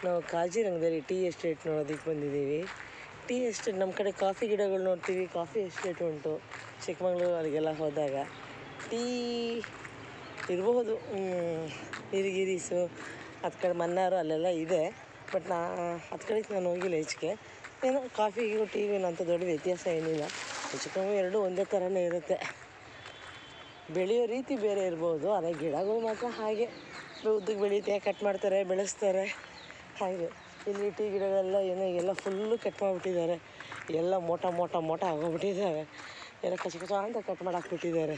ನಾವು ಕಾಜಿರಂಗದಲ್ಲಿ tea estate ನೋಡೋದಕ್ಕೆ ಬಂದಿದ್ದೀವಿ. ಟೀ ಎಸ್ಟೇಟ್ ನಮ್ಮ ಕಡೆ ಕಾಫಿ ಗಿಡಗಳು ನೋಡ್ತೀವಿ, ಕಾಫಿ ಎಸ್ಟೇಟ್ ಉಂಟು ಚಿಕ್ಕಮಗಳೂರು ಅಲ್ಲಿಗೆಲ್ಲ ಹೋದಾಗ. ಟೀ ಇರಬಹುದು, ನೀಲಗಿರೀಸು ಅದು ಕಡೆ ಮನ್ನಾರು ಅಲ್ಲೆಲ್ಲ ಇದೆ. ಬಟ್ ಅದು ಕಡೆಗೆ ನಾನು ಹೋಗಿಲ್ಲ ಹೆಚ್ಚಿಗೆ. ಏನೋ ಕಾಫಿಗೂ ಟೀಗೂ ಅಂತ ದೊಡ್ಡ ವ್ಯತ್ಯಾಸ ಏನಿಲ್ಲ, ಚಿಕ್ಕಮಗಳೂರು ಎರಡೂ ಒಂದೇ ಥರನೇ ಇರುತ್ತೆ. ಬೆಳೆಯೋ ರೀತಿ ಬೇರೆ ಇರ್ಬೋದು, ಆದರೆ ಗಿಡಗಳು ಮಾತ್ರ ಹಾಗೆ ಉದ್ದಕ್ಕೆ ಬೆಳೆಯುತ್ತೆ, ಕಟ್ ಮಾಡ್ತಾರೆ, ಬೆಳೆಸ್ತಾರೆ. ಹಾಗೆ ಇಲ್ಲಿ ಟೀ ಗಿಡಗಳೆಲ್ಲ ಏನೋ ಎಲ್ಲ ಫುಲ್ಲು ಕಟ್ ಮಾಡಿಬಿಟ್ಟಿದ್ದಾರೆ, ಎಲ್ಲ ಮೋಟ ಆಗೋಗ್ಬಿಟ್ಟಿದ್ದಾವೆ. ಎಲ್ಲ ಕಚ ಅಂತ ಕಟ್ ಮಾಡಿ ಹಾಕ್ಬಿಟ್ಟಿದ್ದಾರೆ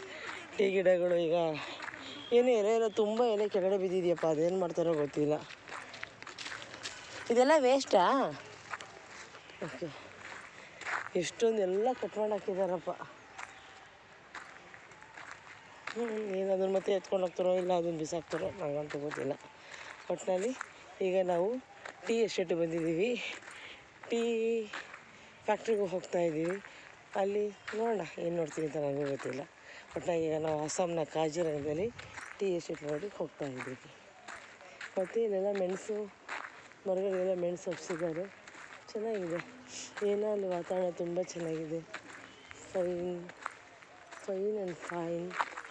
ಟೀ ಗಿಡಗಳು. ಈಗ ಏನು ಎಲೆ ತುಂಬ ಎಲೆ ಕೆಳಗಡೆ ಬಿದ್ದಿದೆಯಪ್ಪ, ಅದೇನು ಮಾಡ್ತಾರೋ ಗೊತ್ತಿಲ್ಲ. ಇದೆಲ್ಲ ವೇಸ್ಟಾ? ಓಕೆ, ಎಷ್ಟೊಂದೆಲ್ಲ ಕಟ್ ಮಾಡಿ ಹಾಕಿದ್ದಾರಪ್ಪ. ಏನು ಅದನ್ನು ಮತ್ತೆ ಎತ್ಕೊಂಡು ಹೋಗ್ತಾರೋ ಇಲ್ಲ ಅದನ್ನು ಬಿಸಾಕ್ತಾರೋ ನನಗಂತೂ ಗೊತ್ತಿಲ್ಲ. ಒಟ್ಟಿನಲ್ಲಿ ಈಗ ನಾವು ಟೀ ಎಸ್ಟೇಟಿಗೆ ಬಂದಿದ್ದೀವಿ, ಟೀ ಫ್ಯಾಕ್ಟ್ರಿಗೆ ಹೋಗ್ತಾಯಿದ್ದೀವಿ. ಅಲ್ಲಿ ನೋಡೋಣ ಏನು ನೋಡ್ತೀವಿ ಅಂತ ನನಗೂ ಗೊತ್ತಿಲ್ಲ. ಒಟ್ಟಿನಾಗ ಈಗ ನಾವು ಅಸ್ಸಾಂನ ಕಾಜಿರಂಗದಲ್ಲಿ ಟೀ ಎಸ್ಟೇಟ್ ನೋಡಿ ಹೋಗ್ತಾಯಿದ್ದೀವಿ. ಮತ್ತು ಇಲ್ಲೆಲ್ಲ ಮೆಣಸು ಮರಗಳಿಗೆಲ್ಲ ಮೆಣಸು ಹಬ್ಸಿದ್ದಾರೆ, ಚೆನ್ನಾಗಿದೆ. ಏನೋ ಅಲ್ಲಿ ವಾತಾವರಣ ತುಂಬ ಚೆನ್ನಾಗಿದೆ. ಫೈನ್ ಆ್ಯಂಡ್ ಫೈನ್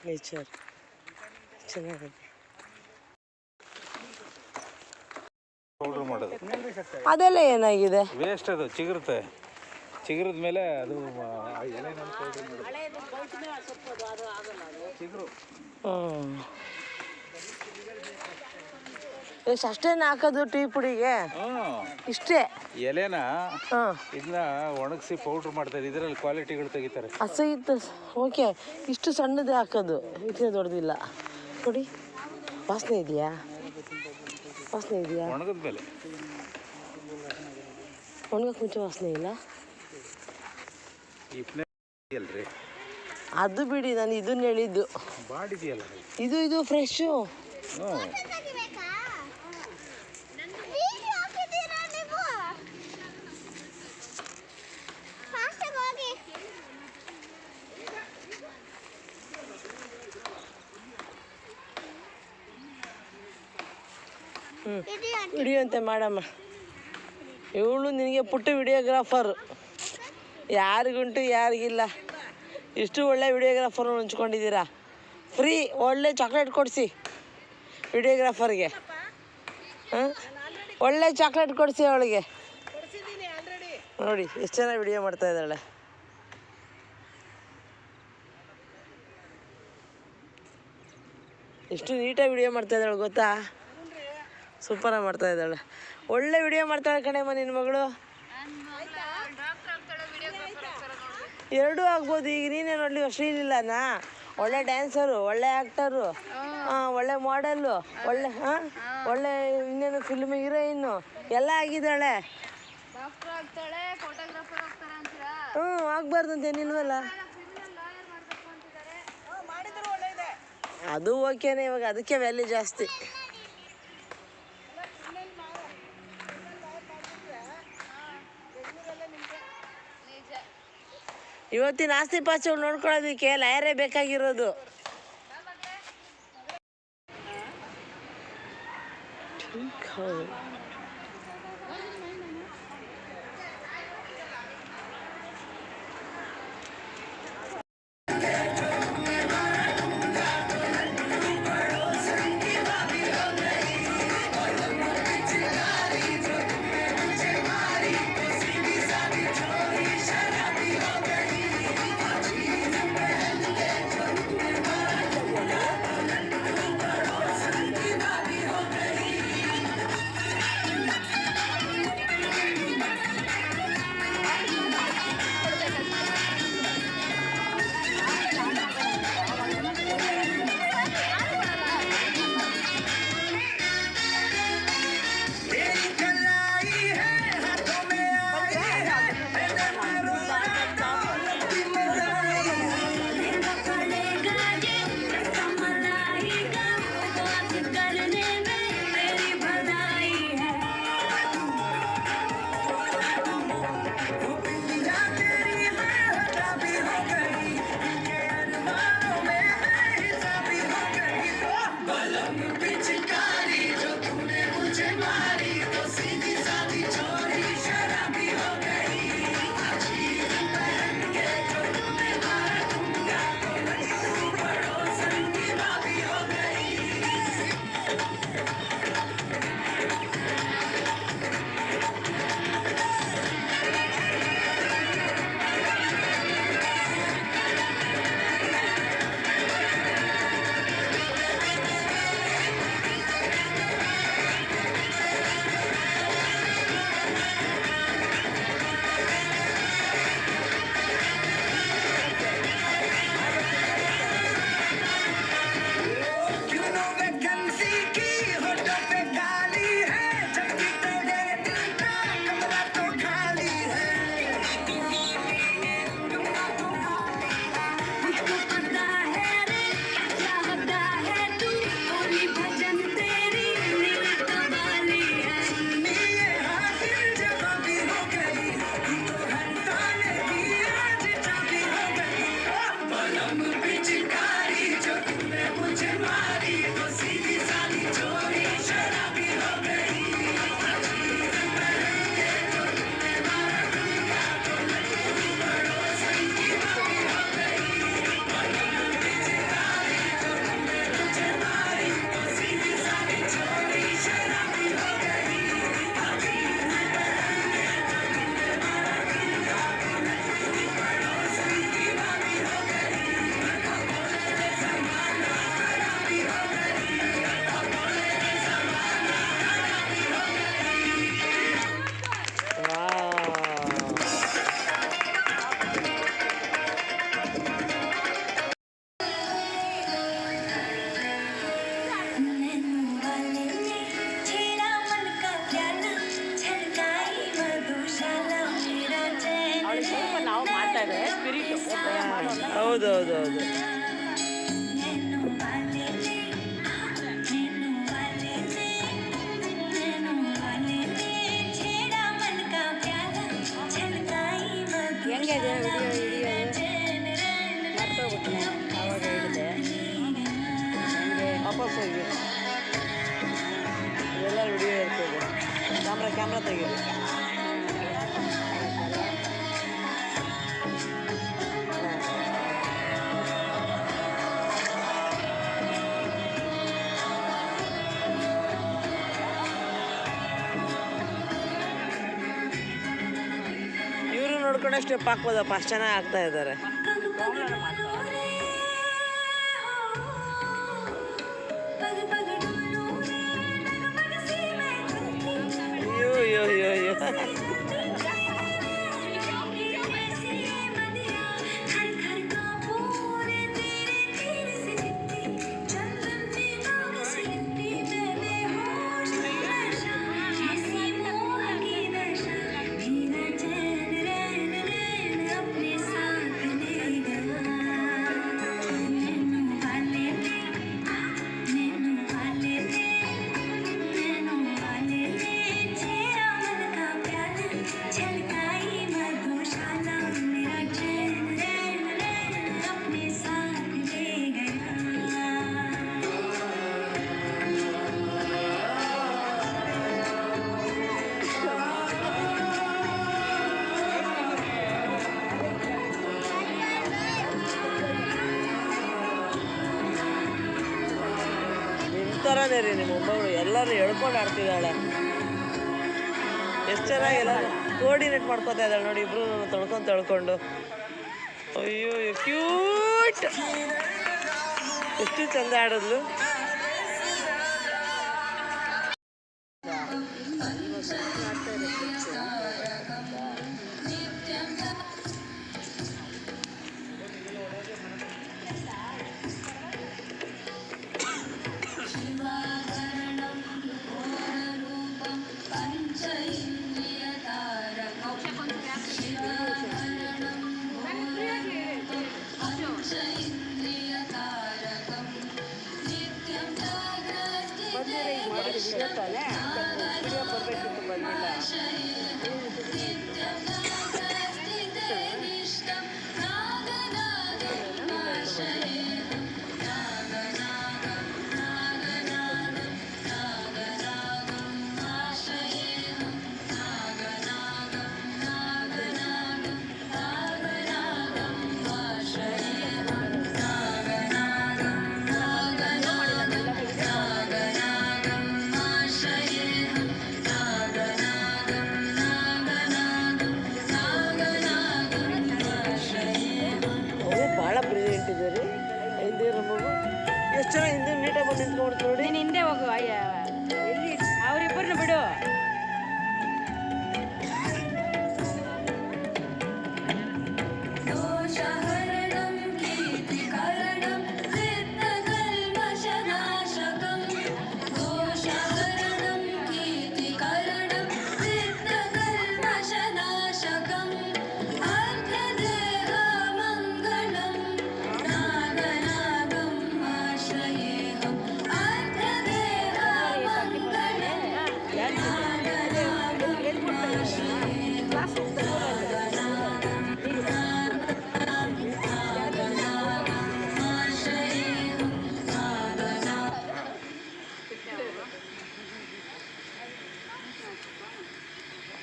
ನೇಚರ್ ಚೆನ್ನಾಗಿದೆ. ಪೌಡ್ರ್ ಮಾಡೋದು ಅದೆಲ್ಲ ಏನಾಗಿದೆ? ವೇಸ್ಟ್, ಅದು ಚಿಗುರುತ್ತೆ. ಚಿಗುರಿದ ಮೇಲೆ ಅದು ಚಿಗುರು. ಎಷ್ಟು ಅಷ್ಟೇನು ಹಾಕೋದು ಟೀ ಪುಡಿಗೆ? ಇಷ್ಟೇ ಎಲೆನ ಇದನ್ನ ಒಣಗಿಸಿ ಪೌಡ್ರ್ ಮಾಡ್ತಾರೆ. ಇದರಲ್ಲಿ ಕ್ವಾಲಿಟಿಗಳು ತೆಗಿತಾರೆ. ಹಸಿತ್ತು. ಓಕೆ, ಇಷ್ಟು ಸಣ್ಣದೇ ಹಾಕೋದು, ಇಷ್ಟೇ ದೊಡ್ಡದಿಲ್ಲ. ನೋಡಿ ವಾಸನೆ ಇದೆಯಾ? ಒಣಗಿದ ಮೇಲೆ ಒಣಗಕ್ಕೆ ಮುಂಚೆ ವಾಸನೆ ಇಲ್ಲ ಅಲ್ರಿ. ಅದು ಬಿಡಿ, ನಾನು ಇದನ್ನ ಹೇಳಿದ್ದು. ಬಾಡಿದೆಯಲ್ಲ ಇದು ಫ್ರೆಶ್ಶು. ಹಿಡಿಯುವಂತೆ ಮಾಡಮ್ಮ. ಇವಳು ನಿನಗೆ ಪುಟ್ಟ ವಿಡಿಯೋಗ್ರಾಫರ್, ಯಾರಿಗುಂಟು ಯಾರಿಗಿಲ್ಲ. ಇಷ್ಟು ಒಳ್ಳೆ ವಿಡಿಯೋಗ್ರಾಫರ್ ಹಂಚ್ಕೊಂಡಿದ್ದೀರಾ. ಫ್ರೀ ಒಳ್ಳೆ ಚಾಕ್ಲೇಟ್ ಕೊಡಿಸಿ ವಿಡಿಯೋಗ್ರಾಫರ್ಗೆ. ಒಳ್ಳೆ ಚಾಕ್ಲೇಟ್ ಕೊಡಿಸಿ ಅವಳಿಗೆ. ನೋಡಿ ಎಷ್ಟು ಚೆನ್ನಾಗಿ ವಿಡಿಯೋ ಮಾಡ್ತಾ ಇದ್ದಾಳೆ. ಎಷ್ಟು ನೀಟಾಗಿ ವಿಡಿಯೋ ಮಾಡ್ತಾ ಇದ್ದಾಳೆ ಗೊತ್ತಾ? ಸೂಪರಾಗಿ ಮಾಡ್ತಾ ಇದ್ದಾಳೆ. ಒಳ್ಳೆ ವಿಡಿಯೋ ಮಾಡ್ತಾಳೆ ಕಣೆಮ್ಮ ನಿನ್ನ ಮಗಳು. ಎರಡೂ ಆಗ್ಬೋದು. ಈಗ ನೀನೇ ನೋಡಲಿ, ಶ್ರೀಲೀಲಾನಾ ಒಳ್ಳೆ ಡ್ಯಾನ್ಸರು, ಒಳ್ಳೆ ಆ್ಯಕ್ಟರು, ಒಳ್ಳೆ ಮಾಡೆಲ್ಲು, ಒಳ್ಳೆ ಇನ್ನೇನು ಫಿಲ್ಮ್ ಹೀರೋಯಿನ್ನು ಎಲ್ಲ ಆಗಿದ್ದಾಳೆ. ಆಗ್ಬಾರ್ದು ಏನಿಲ್ವಲ್ಲ. ಅದು ಓಕೆನೇ, ಇವಾಗ ಅದಕ್ಕೆ ವ್ಯಾಲ್ಯೂ ಜಾಸ್ತಿ. ಇವತ್ತಿನ ಆಸ್ತಿ ಪಾಸ್ತಿಗಳು ನೋಡ್ಕೊಳ್ಳೋದಕ್ಕೆ ಲಾಯರೇ ಬೇಕಾಗಿರೋದು. ಅವಳಿಗೆ ಸ್ವಲ್ಪ ನಾವು ಮಾಡ್ತಾ ಇದ್ದೇವೆ ಸ್ಪಿರಿಟು ಹೌದೌದೌದು. ಹೆಂಗೆ ಇದೆ ವಿಡಿಯೋ ಮರ್ತೋಗ್ಬಿಟ್ಟೆ ಆವಾಗ ಹೇಳಿದೆ ವಾಪಸ್ ಹೋಗಿ ಇದೆಲ್ಲ ವಿಡಿಯೋ ಇರ್ತದೆ. ಕ್ಯಾಮ್ರಾ ತೆಗೀರಿ. ಇವರು ನೋಡ್ಕೊಂಡೆ ಸ್ಟೆಪ್ ಹಾಕ್ಬೋದಪ್ಪ, ಅಷ್ಟು ಚೆನ್ನಾಗಿ ಆಗ್ತಾ ಇದ್ದಾರೆ. ಅಯ್ಯೋ ಅಯ್ಯೋ ಅಯ್ಯೋ ಅಯ್ಯೋ. ಥರನೇ ರೀ ನಿಮ್ಮ ಮೊಮ್ಮಗಳು, ಎಲ್ಲರೂ ಎಳ್ಕೊಂಡು ಆಡ್ತಿದ್ದಾಳೆ. ಎಷ್ಟು ಚೆನ್ನಾಗಿ ಎಲ್ಲರೂ ಕೋರ್ಡಿನೇಟ್ ಮಾಡ್ಕೋತಾ ಇದ್ದಾಳೆ ನೋಡಿ, ಇಬ್ರು ತೊಳ್ಕೊಂಡು. ಅಯ್ಯೋ ಕ್ಯೂಟ್, ಎಷ್ಟು ಚಂದ ಆಡಿದ್ಲು. ಎಷ್ಟು ಜನ ಹಿಂದೆ ನೀಟಾಗಿ ಬಂದು ನಿಂತ್ಕೊಡ್ತು ನೋಡಿ. ನೀನು ಹಿಂದೆ ಹೋಗು, ಎಲ್ಲಿ ಅವರಿಬ್ಬರನ್ನ ಬಿಡು.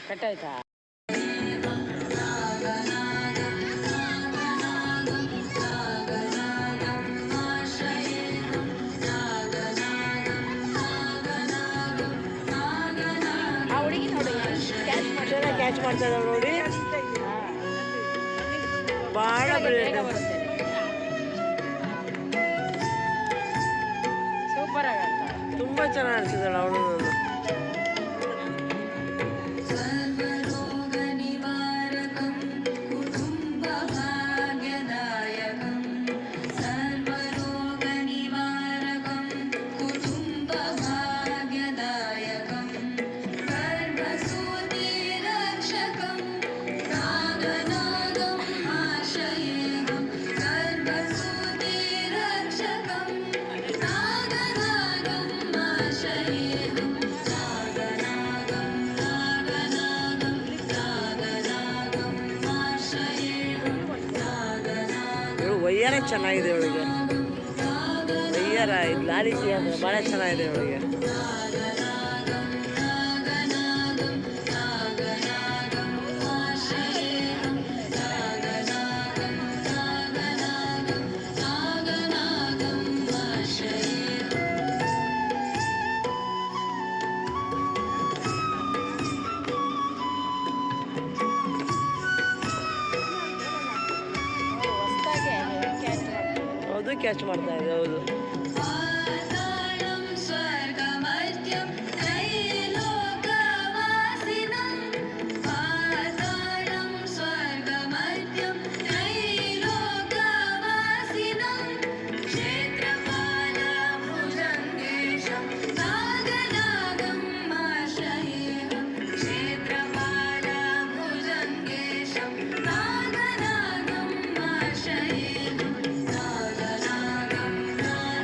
ಕಟ್ಟಾಯ್ತಾ? ಆ ಹುಡುಗಿ ನೋಡಿ ಕ್ಯಾಚ್ ಮಾಡ್ತಾ ಇದ್ದಾವೆ ನೋಡಿ, ಭಾಳ ಸೂಪರ್ ಆಗತ್ತ, ತುಂಬ ಚೆನ್ನಾಗಿ ಅನಿಸಿದ್ದಾಳೆ ಅವಳು. Ragana ವಯ್ಯಾರ ಚೆನ್ನಾಗಿದೆ ಅವಳಿಗೆ. ವಯ್ಯಾರ ಇದು ಲಾಲಿ ಅಂದರೆ ಭಾಳ ಚೆನ್ನಾಗಿದೆ ಅವಳಿಗೆ. ಹೊಸ್ದಾಗೆ ಕ್ಯಾಚ್ ಹೌದು, ಕ್ಯಾಚ್ ಮಾಡ್ತಾ ಇದೆ. ಹೌದು,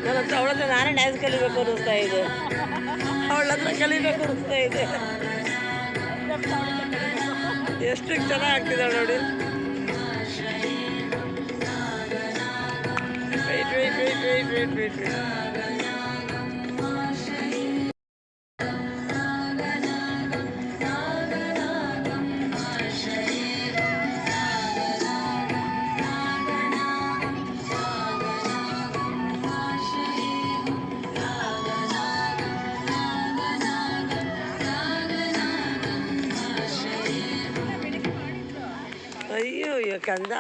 ನನ್ನ ಅವಳ ಹತ್ರ ನಾನೇ ಡ್ಯಾನ್ಸ್ ಕಲಿಬೇಕು ಅನ್ನಿಸ್ತಾ ಇದೆ. ಅವಳ ಹತ್ರ ಕಲಿಬೇಕು ಅನ್ನಿಸ್ತಾ ಇದೆ. ಎಷ್ಟು ಚೆನ್ನಾಗಿ ಆಗ್ತಿದ್ದಾಳೆ ನೋಡಿ. Wait wait wait wait wait wait wait ಅಯ್ಯೋ ಅಯ್ಯೋ ಕಂದ.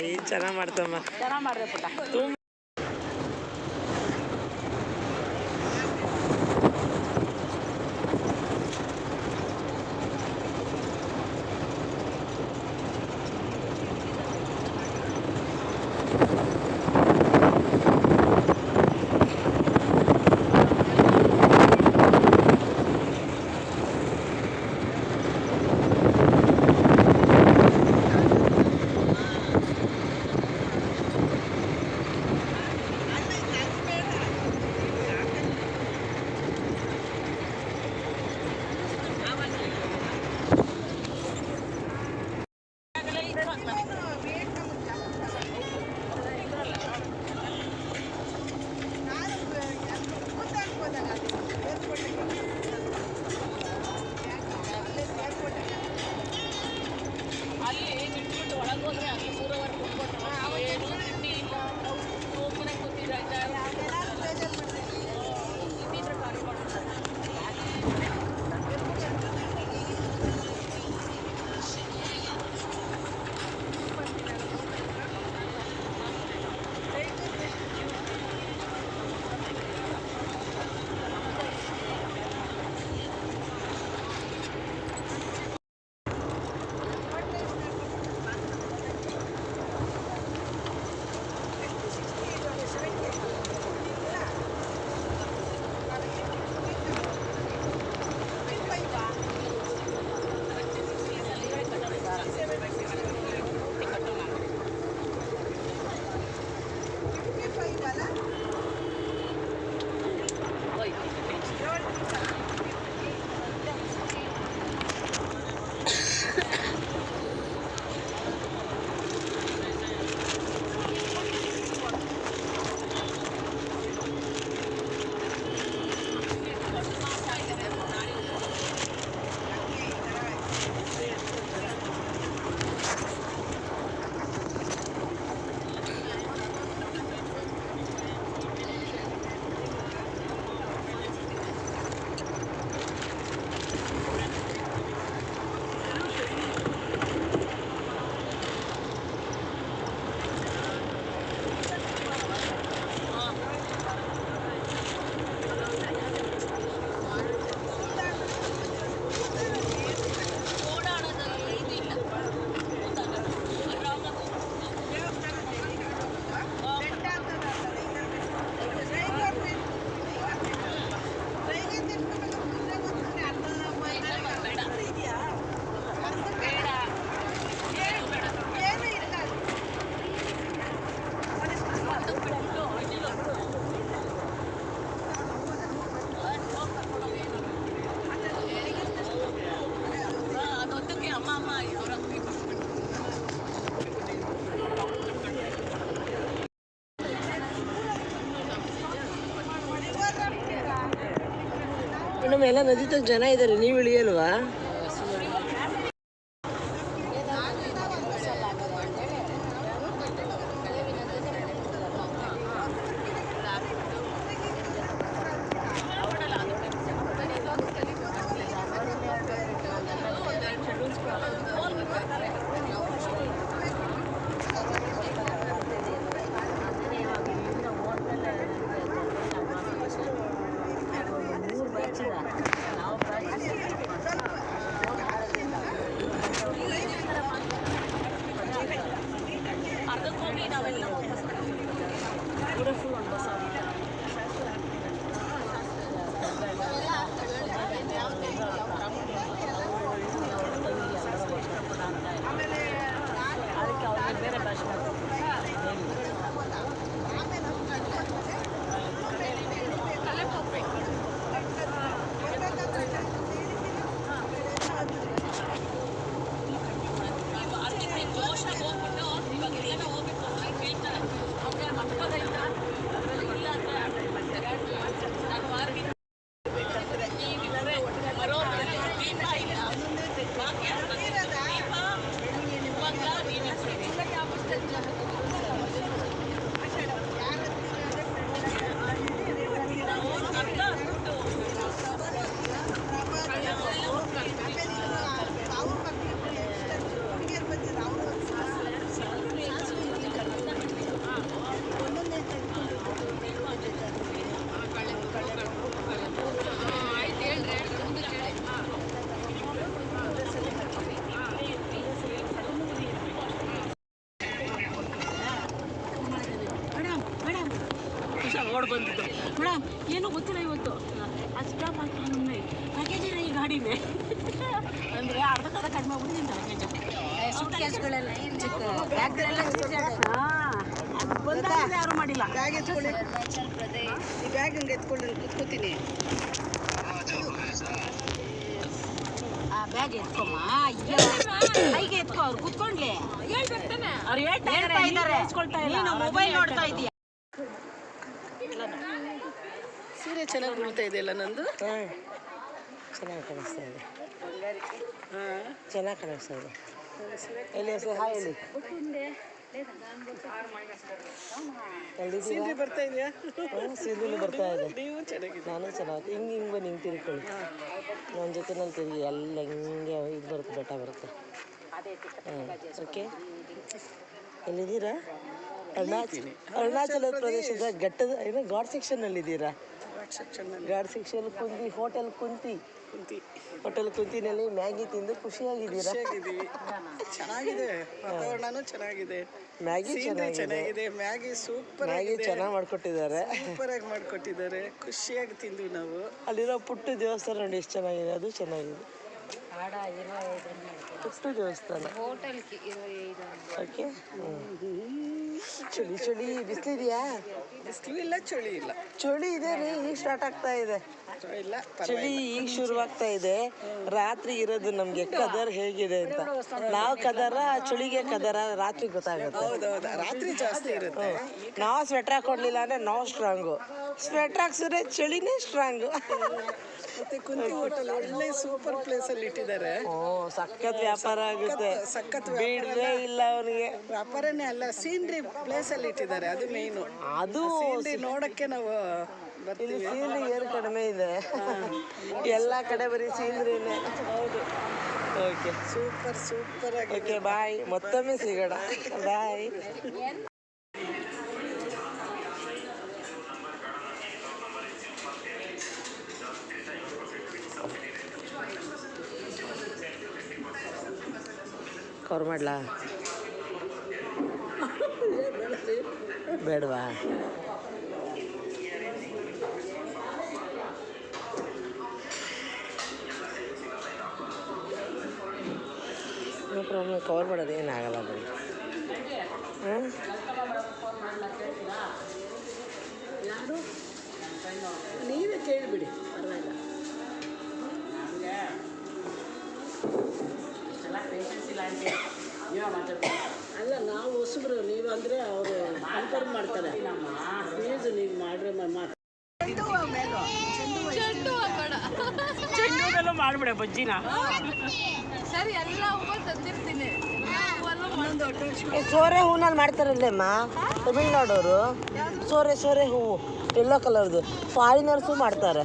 ಏನು ಚೆನ್ನಾಗಿ ಮಾಡ್ತಮ್ಮ. ಚೆನ್ನಾಗಿ ಮಾಡಿದೆ ಪುಟ್ಟ. ತುಂಬ ಮೇಡಮ್ ಎಲ್ಲ ನದಿ ತಗ ಜನ ಇದ್ದಾರೆ, ನೀವು ಇಳಿಯಲ್ವಾ? ಓಡ್ ಬಂದಿದ್ದು ಮೇಡಮ್, ಏನೂ ಗೊತ್ತಿಲ್ಲ ಇವತ್ತು. ಅಷ್ಟ ಪ್ಯಾಕೇಜ್ ಈ ಗಾಡಿನೇ ಅಂದರೆ ಅರ್ಧಕ್ಕರ್ಧ ಕಡಿಮೆ ಆಗ್ಬಿಟ್ಟಿದ್ದೀನಿ ಸುಟ್ಕೇಸ್ಗಳೆಲ್ಲ ಅದು ಬಂದಾಗಲೇ ಯಾರೂ ಮಾಡಿಲ್ಲ. ಬ್ಯಾಗ್ ಎತ್ಕೊಳ್ಳಿ, ಈ ಬ್ಯಾಗ್ ಹಂಗೆ ಎತ್ಕೊಂಡು ಕುತ್ಕೋತೀನಿ. ಬ್ಯಾಗ್ ಎತ್ಕೊಮ್ಮ, ಕೈಗೆ ಎತ್ಕೊ, ಅವ್ರು ಕುತ್ಕೊಂಡ್ಲಿ. ಅವ್ರು ಹೇಳ್ತಾ ಇದ್ದಾರೆ, ಮೊಬೈಲ್ ನೋಡ್ತಾ ಇದೀಯ. ಸೀರೆ ಚೆನ್ನಾಗಿ ಬೀಳ್ತಾ ಇದೆಯಲ್ಲ ನಂದು. ಚೆನ್ನಾಗಿ ಕಾಣಿಸ್ತಾ ಇದೆ, ಚೆನ್ನಾಗಿ ಕಾಣಿಸ್ತಾ ಇದೆ. ಎಲ್ಲಿ ಹೆಸರು ಹಾಯ್ ಎಲ್ಲಿ ಸೀರೆ ಬರ್ತಾ ಇದೆಯಾ? ಸೀರೆನೂ ಬರ್ತಾ ಇದೆ. ನೀವು ಚೆನ್ನಾಗಿದೆ. ನಾನು ಚೆನ್ನಾಗಿ ಹಿಂಗೆ ಬನ್ನಿ, ಹಿಂಗೆ ತಿರ್ಕೊಳ್ಳಿ ನನ್ನ ಜೊತೆ ನಾನು ತಿರುಗಿ ಎಲ್ಲ ಹಿಂಗೆ ಇದು ಬರುತ್ತೆ, ಬೆಟ್ಟ ಬರುತ್ತೆ. ಓಕೆ, ಎಲ್ಲಿದ್ದೀರಾ? ಅರುಣಾಚಲ ಪ್ರದೇಶದ ಘಟ್ಟದ ಏನೋ ಘಾಟ್ ಸೆಕ್ಷನ್ನಲ್ಲಿದ್ದೀರಾ? ಘಾಟ್ ಸೆಕ್ಷನ್ ಕುಂತಿ ಹೋಟೆಲ್ ಕುಂತಿನಲ್ಲಿ ಮ್ಯಾಗಿ ತಿಂದು ಖುಷಿಯಾಗಿದ್ದೀರಾ? ಚೆನ್ನಾಗಿದೆ, ವಾತಾವರಣನೂ ಚೆನ್ನಾಗಿದೆ, ಮ್ಯಾಗಿ ಚೆನ್ನಾಗಿದೆ, ಮ್ಯಾಗಿ ಸೂಪರ್, ಮ್ಯಾಗಿ ಚೆನ್ನಾಗಿ ಮಾಡಿಕೊಟ್ಟಿದ್ದಾರೆ, ಸೂಪರ್ ಆಗಿ ಮಾಡಿಕೊಟ್ಟಿದ್ದಾರೆ. ಖುಷಿಯಾಗಿ ತಿಂದ್ವಿ ನಾವು. ಅಲ್ಲಿರೋ ಪುಟ್ಟ ದೇವಸ್ಥಾನ ನೋಡಿ ಎಷ್ಟು ಚೆನ್ನಾಗಿದೆ, ಅದು ಚೆನ್ನಾಗಿದೆ. ಪುಟ್ಟ ದೇವಸ್ಥಾನ. ಓಕೆ, ಚಳಿ ಬಿಸಿಲಿದೆಯಾ? ಬಿಸಿಲು ಇಲ್ಲ, ಚಳಿ ಇಲ್ಲ. ಚಳಿ ಇದೆ ರೀ, ಈಗ ಸ್ಟಾರ್ಟ್ ಆಗ್ತಾ ಇದೆ. ಇಲ್ಲ, ಚಳಿ ಈಗ ಶುರುವಾಗ್ತಾ ಇದೆ. ರಾತ್ರಿ ಇರೋದು ನಮ್ಗೆ ಕದರ್ ಹೇಗಿದೆ ಅಂತ. ನಾವು ಕದರ, ಚಳಿಗೆ ಕದರ ರಾತ್ರಿ ಗೊತ್ತಾಗುತ್ತೆ. ಹೌದೌದು, ರಾತ್ರಿ ಜಾಸ್ತಿ ಇರುತ್ತೆ. ನಾವು ಸ್ವೆಟರ್ ಹಾಕೊಡ್ಲಿಲ್ಲ ಅಂದ್ರೆ ನಾವು ಸ್ಟ್ರಾಂಗು, ಸ್ವೆಟರ್ ಹಾಕ್ಸಿದ್ರೆ ಚಳಿನೇ ಸ್ಟ್ರಾಂಗು. ಮತ್ತೆ ಕುಂತಿ ಹೋಟೆಲ್ ಒಳ್ಳೆ ಸೂಪರ್ ಪ್ಲೇಸ್ ಅಲ್ಲಿ ಇಟ್ಟಿದ್ದಾರೆ. ಸಖತ್ ವ್ಯಾಪಾರ ಆಗುತ್ತೆ, ಸಖತ್ ಬಿಡ್ರೇ ಇಲ್ಲ ಅವನಿಗೆ. ವ್ಯಾಪಾರನೇ ಅಲ್ಲ, ಸೀನ್ರಿ ಪ್ಲೇಸ್ ಅಲ್ಲಿ ಇಟ್ಟಿದ್ದಾರೆ, ಅದು ಮೇಯ್ನು. ಅದು ಸೀನ್ರಿ ನೋಡಕ್ಕೆ ನಾವು ಇಲ್ಲಿ ಸೀನ್ರಿ ಏನು ಕಡಿಮೆ ಇದೆ, ಎಲ್ಲ ಕಡೆ ಬರೀ ಸೀನ್ರಿನೇ. ಹೌದು. ಓಕೆ, ಸೂಪರ್ ಆಗಿ. ಓಕೆ, ಬಾಯ್, ಮತ್ತೊಮ್ಮೆ ಸಿಗೋಣ, ಬಾಯ್. ಕವರ್ ಮಾಡಲಾ? ಬೇಡವಾ? ನೋ ಪ್ರಾಬ್ಲಮ್, ಕವರ್ ಮಾಡೋದು ಏನಾಗಲ್ಲ ಬಿಡಿ. ಹಾಂ, ನೀವೇ ಕೇಳಿಬಿಡಿ, ಪರವಾಗಿಲ್ಲ. ಅಲ್ಲ, ನಾವು ಹೊಸಬ್ರು, ನೀವು ಅಂದರೆ ಅವರು ಕನ್ಫರ್ಮ್ ಮಾಡ್ತಾರೆ. ಪ್ಲೀಸ್ ನೀವು ಮಾಡ್ರೆ ಮಾತು. ಚೆಂಡು ಚೆಂಡುದಲ್ಲೂ ಮಾಡ್ಬಿಡೆ ಬಜ್ಜಿನ. ಸರಿ ಎಲ್ಲ ಹೂವು ತಂದಿರ್ತೀನಿ. ಸೋರೆ ಹೂನಲ್ಲಿ ಮಾಡ್ತಾರಲ್ಲಮ್ಮ ತಮಿಳ್ನಾಡವರು. ಸೋರೆ ಹೂವು ಎಲ್ಲೋ ಕಲರ್ದು ಫಾರಿನರ್ಸು ಮಾಡ್ತಾರೆ.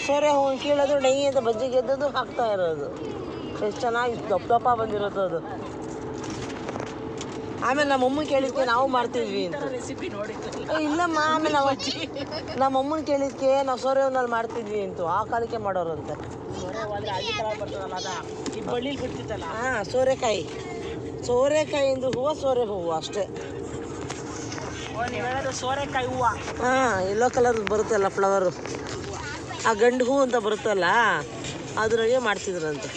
ಸೋರೆ ಹೂವು ಕೀಳೋದು ನೆಯ್ಯಿ ಅಂತ ಬಜ್ಜಿಗೆ ಎದ್ದದು ಹಾಕ್ತಾ ಇರೋದು. ಎಷ್ಟು ಚೆನ್ನಾಗಿ ದಪ್ಪ ಬಂದಿರೋದು ಅದು. ಆಮೇಲೆ ನಮ್ಮಮ್ಮ ಕೇಳಿದ್ಕೆ ನಾವು ಮಾಡ್ತಿದ್ವಿ ಅಂತ. ರೆಸಿಪಿ ನೋಡಿದ್ದು ಇಲ್ಲಮ್ಮ, ಆಮೇಲೆ ನಮ್ಮಮ್ಮನ ಕೇಳಿದ್ಕೆ ನಾವು ಸೋರೆ ಹೂನಲ್ಲಿ ಮಾಡ್ತಿದ್ವಿ ಅಂತ. ಆ ಕಾಲಕ್ಕೆ ಮಾಡೋರಂತೆ. ಅಜ್ಜಿ ಕಲರ್ ಬರ್ತದಲ್ಲ ಅದ ಈ ಬಳ್ಳಿಲಿ ಬಿಡ್ತಿತ್ತಲ್ಲ. ಹಾಂ, ಸೋರೆಕಾಯಿಂದ ಹೂವು ಸೋರೆ ಹೂವು ಅಷ್ಟೇ. ನೀವು ಹೇಳೋದು ಸೋರೆಕಾಯಿ ಹೂವು. ಹಾಂ, ಎಲ್ಲೋ ಕಲರ್ ಬರುತ್ತಲ್ಲ ಫ್ಲವರು, ಆ ಗಂಡು ಹೂ ಅಂತ ಬರುತ್ತಲ್ಲ ಅದ್ರಾಗೆ ಮಾಡ್ತಿದ್ರಂತೆ.